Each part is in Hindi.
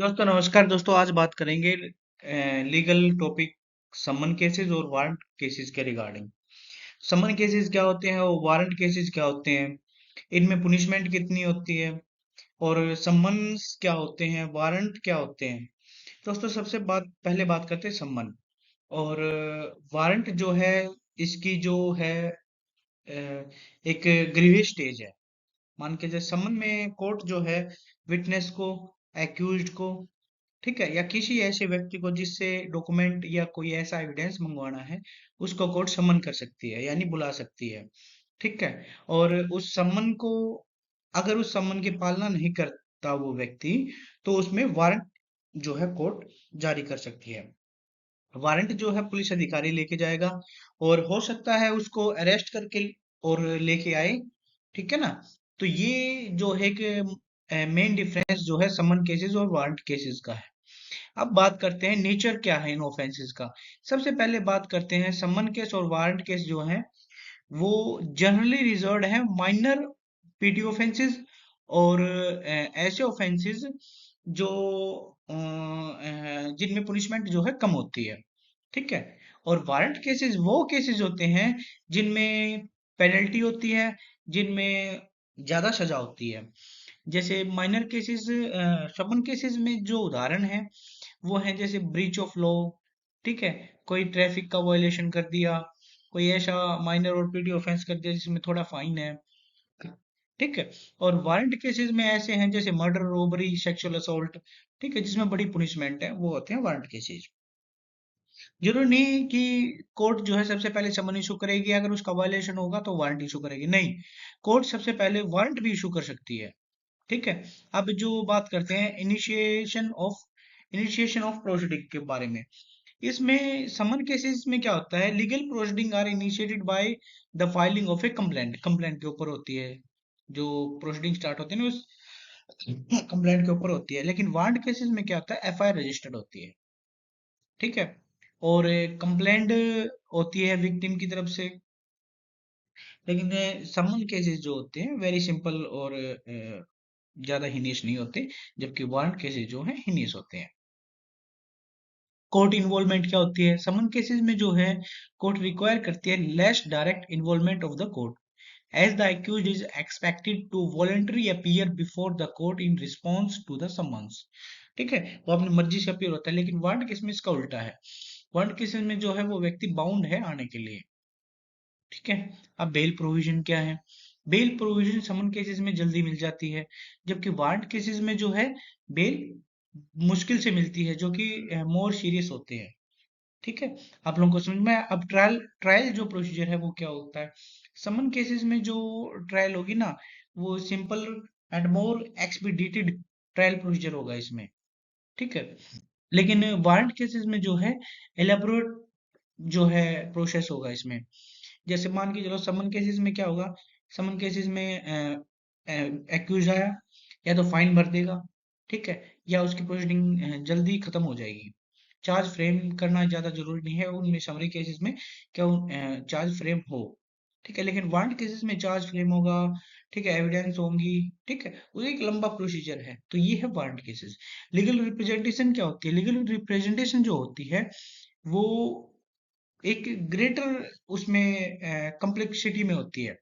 दोस्तों नमस्कार। दोस्तों आज बात करेंगे लीगल टॉपिक समन केसेस और वारंट केसेस के रिगार्डिंग। समन केसेस क्या होते हैं और वारंट केसेस क्या होते हैं, इनमें पुनिशमेंट कितनी होती है और समन्स क्या होते हैं, वारंट क्या होते हैं। दोस्तों सबसे पहले बात करते हैं समन और वारंट जो है, इसकी जो है एक ग्रीवियस स्टेज है। मान के जैसे समन में कोर्ट जो है विटनेस को, एक्यूज्ड को, ठीक है, या किसी ऐसे व्यक्ति को जिससे डॉक्यूमेंट या कोई ऐसा एविडेंस मंगवाना है, उसको कोर्ट समन कर सकती है यानी बुला सकती है। ठीक है। और उस समन को, अगर उस समन की पालना नहीं करता वो व्यक्ति, तो उसमें वारंट जो है कोर्ट जारी कर सकती है। वारंट जो है पुलिस अधिकारी लेके जाएगा और हो सकता है उसको अरेस्ट करके और लेके आए। ठीक है ना। तो ये जो है कि मेन डिफरेंस जो है समन केसेस और वारंट केसेस का है। अब बात करते हैं नेचर क्या है इन ऑफेंसेस का। सबसे पहले बात करते हैं समन केस और वारंट केस जो है वो जनरली रिजर्व्ड है माइनर पीटी ऑफेंसेस और ऐसे ऑफेंसेस जो जिनमें पुनिशमेंट जो है कम होती है। ठीक है। और वारंट केसेस वो केसेस होते हैं जिनमें पेनल्टी होती है, जिनमें ज्यादा सजा होती है। जैसे माइनर केसेस, समन केसेस में जो उदाहरण है वो है जैसे ब्रीच ऑफ लॉ। ठीक है। कोई ट्रैफिक का वायलेशन कर दिया, कोई ऐसा माइनर और पीटी ऑफेंस कर दिया जिसमें थोड़ा फाइन है। ठीक है। और वारंट केसेस में ऐसे हैं जैसे मर्डर, रोबरी, सेक्सुअल असॉल्ट, ठीक है, जिसमें बड़ी पुनिशमेंट है, वो होते हैं वारंट केसेस। जरूरी नहीं है कि कोर्ट जो है सबसे पहले समन इशू करेगी, अगर उसका वायलेशन होगा तो वारंट इशू करेगी, नहीं। कोर्ट सबसे पहले वारंट भी इशू कर सकती है। ठीक है। अब जो बात करते हैं इनिशिएशन ऑफ प्रोसीडिंग के बारे में, इसमें समन केसेस में क्या होता है, legal proceeding are initiated by the filing of a complaint. Complaint के ऊपर होती है, जो प्रोसीडिंग स्टार्ट होती है ना, उस कंप्लेंट के ऊपर होती है। लेकिन वारंट केसेस में क्या होता है, एफआईआर रजिस्टर्ड होती है। ठीक है। और कंप्लेंट होती है विक्टिम की तरफ से। लेकिन समन केसेस जो होते हैं वेरी सिंपल और ज्यादा हीनियस नहीं होते, जबकि वारंट केसेस जो है हीनियस होते हैं। कोर्ट इन्वॉल्वमेंट क्या होती है, समन केसेस में जो है कोर्ट रिक्वायर करती है less direct involvement of the court, as the accused is expected to voluntary appear before the court in response to the summons. ठीक है, वो अपनी मर्जी से अपीयर होता है। लेकिन वारंट केस में इसका उल्टा है। वारंट केसेस में जो है वो व्यक्ति बाउंड है आने के लिए। ठीक है। अब बेल प्रोविजन क्या है, बेल प्रोविजन समन केसेस में जल्दी मिल जाती है, जबकि वारंट केसेस में जो है बेल मुश्किल से मिलती है, जो कि मोर सीरियस होते हैं। ठीक है। आप लोगों को समझ में आया? अब ट्रायल ट्रायल जो प्रोसीजर है वो क्या होता है। समन केसेस में जो ट्रायल होगी ना, वो simple and more एक्सपीडिटेड trial procedure होगा इसमें। ठीक है। लेकिन वारंट केसेस में जो है एलेबोरेट जो है प्रोसेस होगा इसमें। जैसे मान के चलो समन केसेस में क्या होगा, समन केसेस में एक्यूज आया, या तो फाइन भर देगा, ठीक है, या उसकी प्रोसीडिंग जल्दी खत्म हो जाएगी। चार्ज फ्रेम करना ज्यादा जरूरी नहीं है उनमें, समरी केसेस में क्या चार्ज फ्रेम हो। ठीक है। लेकिन वारंट केसेस में चार्ज फ्रेम होगा, ठीक है, एविडेंस होंगी, ठीक है, वो एक लंबा प्रोसीजर है। तो ये है वारंट केसेस। लीगल रिप्रेजेंटेशन क्या होती है, लीगल रिप्रेजेंटेशन जो होती है वो एक ग्रेटर उसमें कॉम्प्लेक्सिटी में होती है।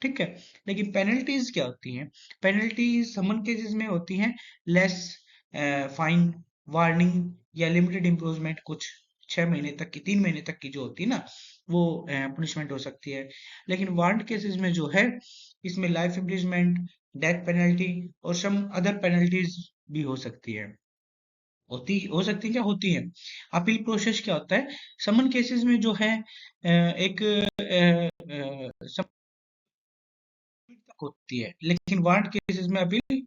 ठीक है। लेकिन पेनल्टीज क्या होती हैं, पेनल्टीज समन केसेस में होती हैं लेस फाइन, वार्निंग या लिमिटेड इम्प्रूवमेंट, कुछ 6 महीने तक की, 3 महीने तक की जो होती है ना, वो पनिशमेंट हो सकती है। लेकिन वारंट केसेस में जो है इसमें लाइफ इम्प्रिजमेंट, डेथ पेनल्टी और सम अदर पेनल्टीज भी हो सकती है। हो सकती है क्या, होती है। अपील प्रोसेस क्या होता है, समन केसेस में जो है एक तक होती है, लेकिन वारंट केसेस में अपील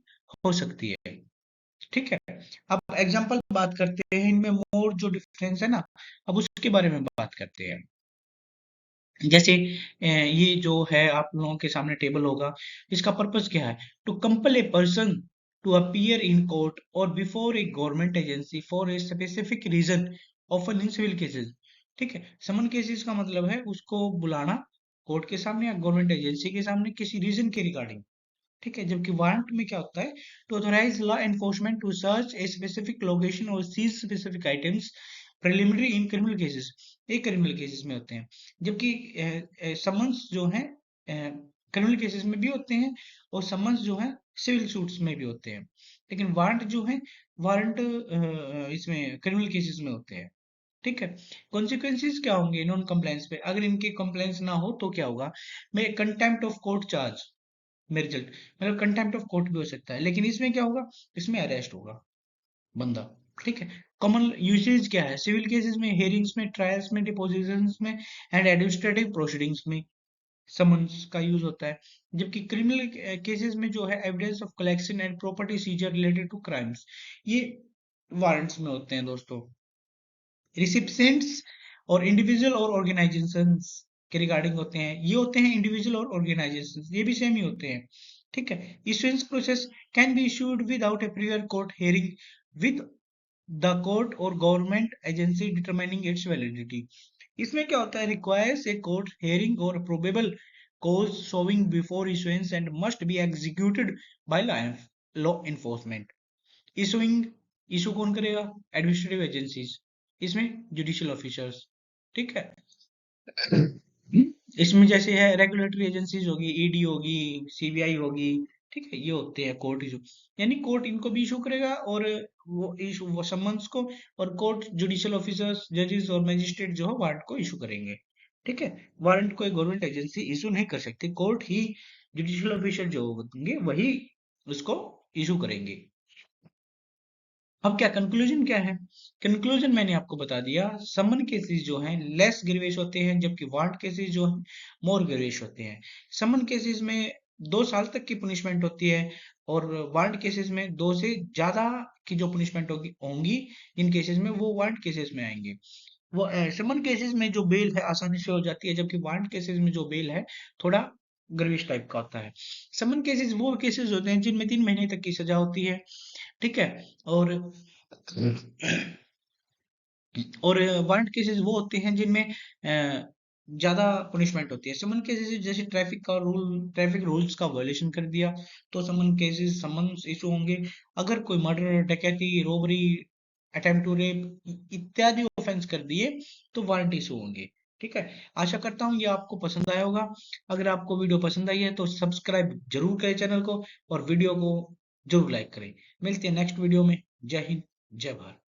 हो सकती है। ठीक है। अब एग्जांपल बात करते हैं इनमें मोर जो डिफरेंस है ना, अब उसके बारे में बात करते हैं। जैसे ये जो है आप लोगों के सामने टेबल होगा, इसका पर्पस क्या है, to compel a person to appear in court और before a government agency for a specific reason, often in civil cases. ठीक है। समन केसेस का मतलब है उसको बुलाना कोर्ट के सामने या गवर्नमेंट एजेंसी के सामने किसी रीजन के रिगार्डिंग। ठीक है। जबकि वारंट में क्या होता है, to authorize law enforcement to search a specific location और seize specific items preliminary in criminal cases, ये क्रिमिनल केसेस में होते हैं। जबकि समन्स जो है क्रिमिनल केसेस में भी होते हैं और समन्स जो है सिविल सूट्स में भी होते हैं। लेकिन वारंट जो है, वारंट इसमें क्रिमिनल केसेस में होते हैं। ठीक है। कॉन्सिक्वेंसेज क्या होंगे नॉन कंप्लायंस पे, अगर इनके कंप्लायंस ना हो तो क्या होगा, मैं कंटेम्प्ट ऑफ कोर्ट चार्ज में रिजल्ट, मतलब कंटेम्प्ट ऑफ कोर्ट भी हो सकता है। लेकिन इसमें क्या होगा, इसमें अरेस्ट होगा बंदा। ठीक है। कॉमन यूसेज क्या है, सिविल केसेस में, हेयरिंग्स में, ट्रायल्स में, डिपोजिशंस में एंड एडमिनिस्ट्रेटिव प्रोसीडिंग्स में समन्स का यूज होता है। जबकि क्रिमिनल केसेस में जो है evidence of collection and property seizure related to crimes, ये वारंट्स में होते हैं दोस्तों। रिसिपिएंट्स और इंडिविजुअल और ऑर्गेनाइजेशंस के रिगार्डिंग होते हैं, ये होते हैं इंडिविजुअल और ऑर्गेनाइजेशंस, ये भी सेम ही होते हैं। ठीक है। Issuance process can be issued without a prior court hearing with the court और government agency determining its validity. इसमें क्या होता है, रिक्वायर्स ए कोर्ट हियरिंग और probable cause showing before issuance and must be executed by law enforcement. Issuing, issue कौन करेगा, एडमिनिस्ट्रेटिव एजेंसीज, इसमें जुडिशियल ऑफिसर्स। ठीक है। इसमें जैसे है रेगुलेटरी एजेंसीज होगी, ईडी होगी, सीबीआई होगी। ठीक है, ये होते हैं कोर्ट इशू, यानी कोर्ट इनको भी इशू करेगा और वो इशू, वो समन्स को, और कोर्ट जुडिशियल ऑफिसर्स, जजेस और मजिस्ट्रेट जो है वारंट को इशू करेंगे। ठीक है। वारंट कोई गवर्नमेंट एजेंसी इशू नहीं कर सकती, कोर्ट ही, जुडिशियल ऑफिसर जो होंगे वही उसको इशू करेंगे। अब क्या कंक्लूजन क्या है, कंक्लूजन मैंने आपको बता दिया, समन केसेस जो हैं लेस ग्रीवेस होते हैं, जबकि वारंट केसेस जो हैं मोर ग्रीवेस होते हैं। समन केसेस में 2 साल तक की पनिशमेंट होती है और वारंट केसेस में 2 से ज्यादा की जो पनिशमेंट होगी होंगी इन केसेस में, वो वारंट केसेस में आएंगे। वो समन केसेस में जो बेल है आसानी से हो जाती है, जबकि वारंट केसेस में जो बेल है थोड़ा ग्रीवेस टाइप का होता है। समन केसेस वो केसेस होते हैं जिनमें 3 महीने तक की सजा होती है। ठीक है। और और वारंट केसेस वो होते हैं जिनमें ज्यादा पनिशमेंट होती है। समन केसेस जैसे ट्रैफिक रूल्स का वायलेशन कर दिया तो समन केसेस, समन्स इशू होंगे। अगर कोई मर्डर, डकैती, रोबरी, अटेम्प्ट टू रेप इत्यादि ऑफेंस कर दिए तो वारंट इशू होंगे। ठीक है। आशा करता हूँ ये आपको पसंद आया होगा। अगर आपको वीडियो पसंद आई है तो सब्सक्राइब जरूर करें चैनल को और वीडियो को जरूर लाइक करें। मिलते हैं नेक्स्ट वीडियो में। जय हिंद, जय भारत।